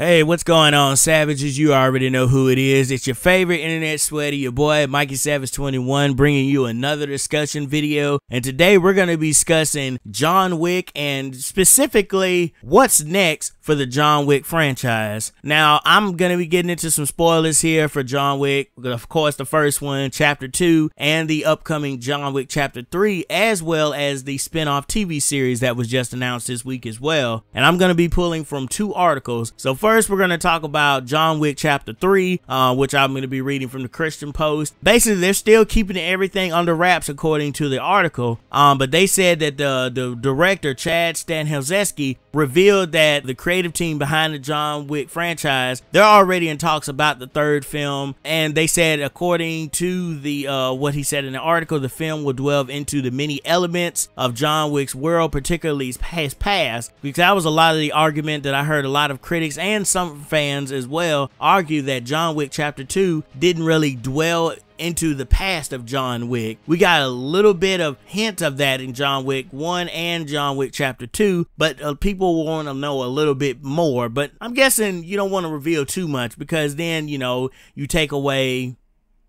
Hey, what's going on, Savages? You already know who it is. It's your favorite internet sweaty, your boy, Mikey Savage 21, bringing you another discussion video. And today we're going to be discussing John Wick and specifically what's next for the John Wick franchise. Now, I'm going to be getting into some spoilers here for John Wick. Of course, the first one, Chapter 2, and the upcoming John Wick Chapter 3, as well as the spin-off TV series that was just announced this week as well. And I'm going to be pulling from two articles. So first, we're going to talk about John Wick Chapter 3, which I'm going to be reading from the Christian Post. Basically, they're still keeping everything under wraps according to the article, but they said that the director, Chad Stahelski, revealed that the creative team behind the John Wick franchise, they're already in talks about the third film, and they said, according to the what he said in the article, the film will delve into the many elements of John Wick's world, particularly his past, because that was a lot of the argument that I heard a lot of critics and some fans as well argue that John Wick Chapter 2 didn't really dwell into the past of John Wick. We got a little bit of hint of that in John Wick 1 and John Wick Chapter 2, but people want to know a little bit more. But I'm guessing you don't want to reveal too much, because then, you know, you take away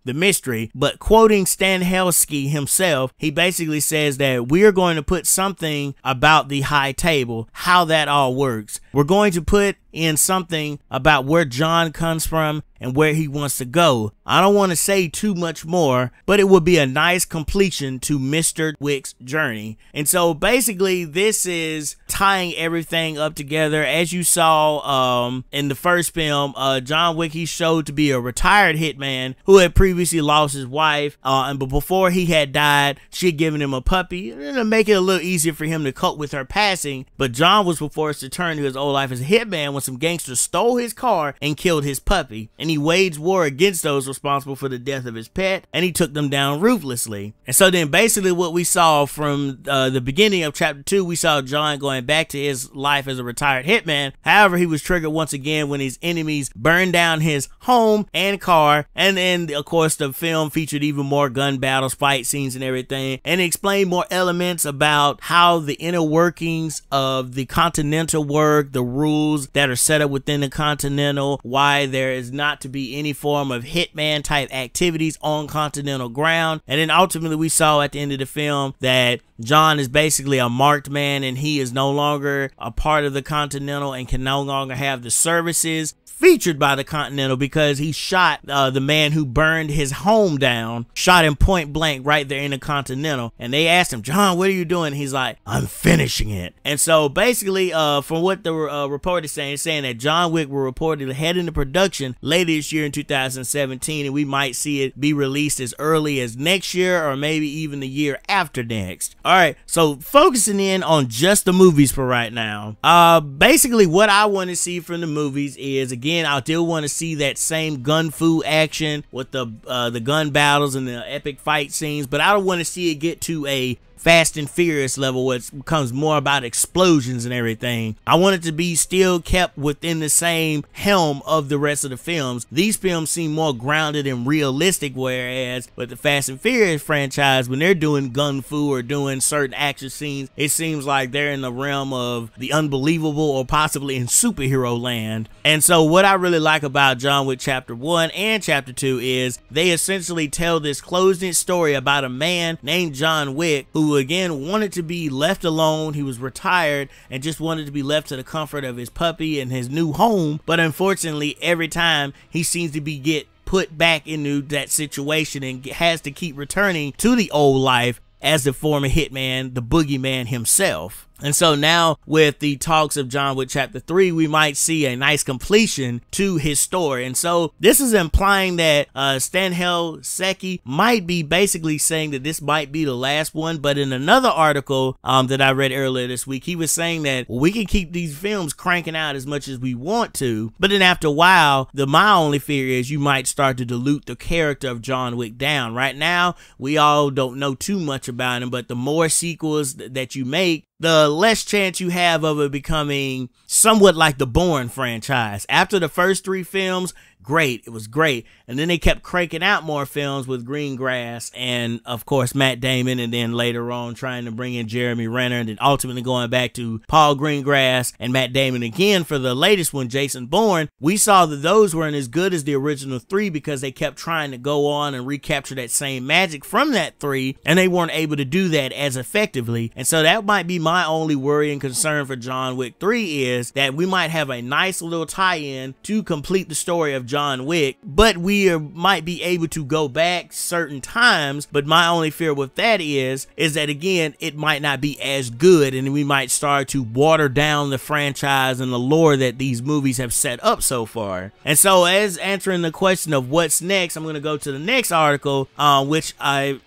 the mystery. But quoting Stahelski himself, he basically says that we are going to put something about the high table, how that all works. We're going to put in something about where John comes from and where he wants to go. I don't want to say too much more, but it would be a nice completion to Mr. Wick's journey. And so basically this is tying everything up together. As you saw in the first film, John Wick, he showed to be a retired hitman who had previously lost his wife, but before he had died, she had given him a puppy to make it a little easier for him to cope with her passing. But John was forced to turn to his old life as a hitman when some gangsters stole his car and killed his puppy, and he waged war against those responsible for the death of his pet, and he took them down ruthlessly. And so then basically what we saw from the beginning of Chapter 2, we saw John going back to his life as a retired hitman. However, he was triggered once again when his enemies burned down his home and car, and then of course the film featured even more gun battles, fight scenes and everything, and it explained more elements about how the inner workings of the Continental work, the rules that are set up within the Continental, why there is not to be any form of hitman type activities on Continental ground. And then ultimately we saw at the end of the film that John is basically a marked man, and he is no longer a part of the Continental and can no longer have the services featured by the Continental, because he shot the man who burned his home down, shot him point blank right there in the Continental. And they asked him, John, what are you doing? He's like, I'm finishing it. And so basically from what the report is saying that John Wick will reportedly head into production later this year in 2017, and we might see it be released as early as next year or maybe even the year after next. All right, so focusing in on just the movies for right now, basically what I want to see from the movies is, again, I still want to see that same gun fu action with the gun battles and the epic fight scenes, but I don't want to see it get to a Fast and Furious level where it becomes more about explosions and everything. I want it to be still kept within the same helm of the rest of the films. These films seem more grounded and realistic, whereas with the Fast and Furious franchise, when they're doing gun fu or doing certain action scenes, it seems like they're in the realm of the unbelievable or possibly in superhero land. And so what I really like about John Wick Chapter 1 and Chapter 2 is they essentially tell this closing story about a man named John Wick who again wanted to be left alone. He was retired and just wanted to be left to the comfort of his puppy and his new home, but unfortunately every time he seems to get put back into that situation and has to keep returning to the old life as the former hitman, the boogeyman himself. And so now with the talks of John Wick Chapter 3, we might see a nice completion to his story. And so this is implying that Stahelski might be basically saying that this might be the last one. But in another article that I read earlier this week, he was saying that we can keep these films cranking out as much as we want to, but then after a while, my only fear is you might start to dilute the character of John Wick down. Right now, we all don't know too much about him, but the more sequels that you make, the less chance you have of it becoming somewhat like the Bourne franchise. After the first 3 films, great. It was great. And then they kept cranking out more films with Greengrass and, of course, Matt Damon, and then later on trying to bring in Jeremy Renner, and then ultimately going back to Paul Greengrass and Matt Damon again for the latest one, Jason Bourne. We saw that those weren't as good as the original 3 because they kept trying to go on and recapture that same magic from that 3, and they weren't able to do that as effectively. And so that might be my only worry and concern for John Wick 3, is that we might have a nice little tie-in to complete the story of John Wick, but we might be able to go back certain times. But my only fear with that is that again, it might not be as good, and we might start to water down the franchise and the lore that these movies have set up so far. And so, as answering the question of what's next, I'm going to go to the next article, which I'm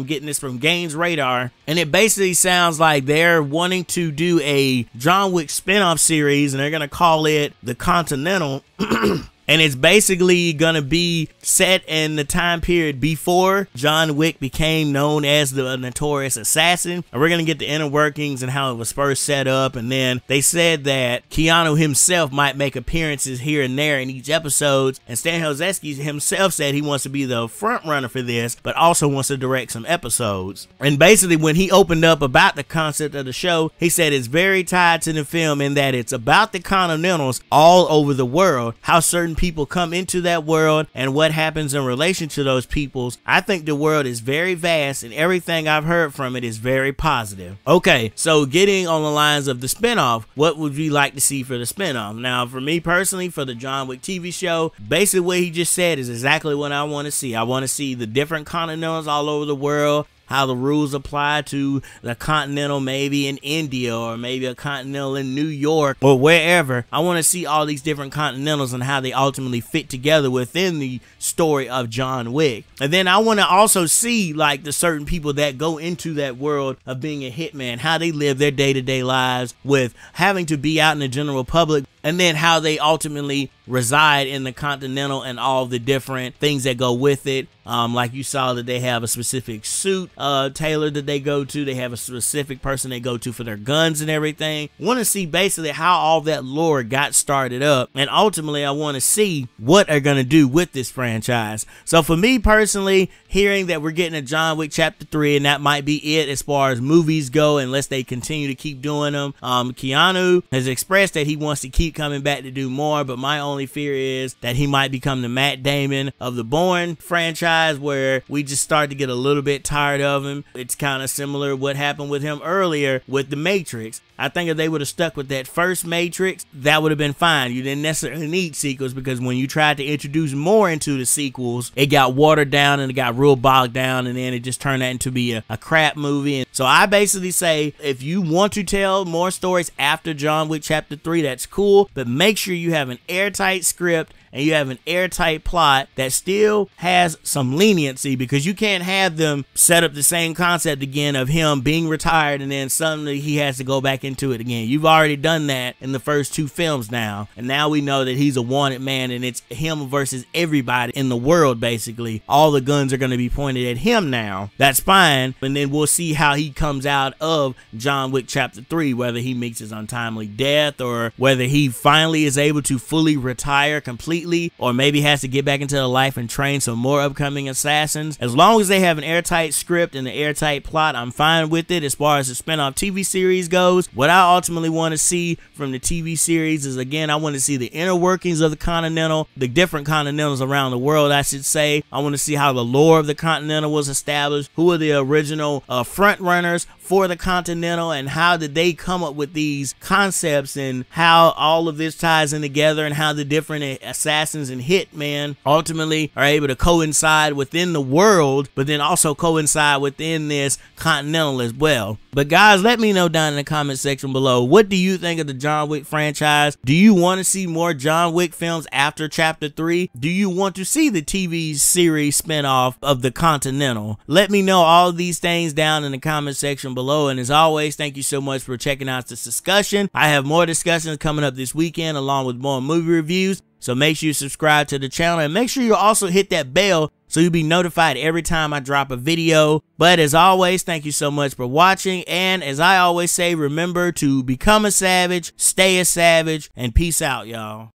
getting this from Gaines Radar, and it basically sounds like they're wanting to do a John Wick spin-off series, and they're going to call it the Continental. And it's basically gonna be set in the time period before John Wick became known as the notorious assassin. And we're gonna get the inner workings and how it was first set up. And then they said that Keanu himself might make appearances here and there in each episode. And Stan Helzeski himself said he wants to be the front runner for this, but also wants to direct some episodes. And basically, when he opened up about the concept of the show, he said it's very tied to the film in that it's about the Continentals all over the world, how certain people come into that world and what happens in relation to those peoples. I think the world is very vast, and everything I've heard from it is very positive. Okay, so getting on the lines of the spinoff, what would you like to see for the spinoff? Now, for me personally, for the John Wick TV show, basically what he just said is exactly what I want to see. I want to see the different Continentals all over the world, how the rules apply to the Continental maybe in India, or maybe a Continental in New York, or wherever. I want to see all these different Continentals and how they ultimately fit together within the story of John Wick. And then I want to also see like the certain people that go into that world of being a hitman, how they live their day-to-day lives with having to be out in the general public, and then how they ultimately reside in the Continental and all the different things that go with it. Like you saw that they have a specific suit tailored that they go to. They have a specific person they go to for their guns and everything. Want to see basically how all that lore got started up. And ultimately, I want to see what they're going to do with this franchise. So for me personally, hearing that we're getting a John Wick Chapter 3, and that might be it as far as movies go, unless they continue to keep doing them. Keanu has expressed that he wants to keep coming back to do more, but my only fear is that he might become the Matt Damon of the Bourne franchise, where we just start to get a little bit tired of him. It's kind of similar to what happened with him earlier with The Matrix. I think if they would have stuck with that first Matrix, that would have been fine. You didn't necessarily need sequels, because when you tried to introduce more into the sequels, it got watered down and it got real bogged down, and then it just turned out into be a crap movie. And so I basically say, if you want to tell more stories after John Wick Chapter 3, that's cool, but make sure you have an airtight script and you have an airtight plot that still has some leniency, because you can't have them set up the same concept again of him being retired and then suddenly he has to go back into it again. You've already done that in the first 2 films now, and now we know that he's a wanted man and it's him versus everybody in the world. Basically, all the guns are going to be pointed at him now. That's fine, and then we'll see how he comes out of John Wick Chapter 3, whether he meets his untimely death or whether he finally is able to fully retire completely, or maybe has to get back into the life and train some more upcoming assassins. As long as they have an airtight script and an airtight plot, I'm fine with it. As far as the spinoff TV series goes, what I ultimately want to see from the TV series is, again, I want to see the inner workings of the Continental, the different Continentals around the world, I should say. I want to see how the lore of the Continental was established, who are the original front runners for the Continental, and how did they come up with these concepts, and how all of this ties in together, and how the different assassins and hitmen ultimately are able to coincide within the world, but then also coincide within this Continental as well. But guys, let me know down in the comment section below, what do you think of the John Wick franchise? Do you want to see more John Wick films after Chapter 3? Do you want to see the TV series spinoff of the Continental? Let me know all these things down in the comment section below. And as always, thank you so much for checking out this discussion. I have more discussions coming up this weekend, along with more movie reviews. So make sure you subscribe to the channel and make sure you also hit that bell so you'll be notified every time I drop a video. But as always, thank you so much for watching. And as I always say, remember to become a savage, stay a savage, and peace out, y'all.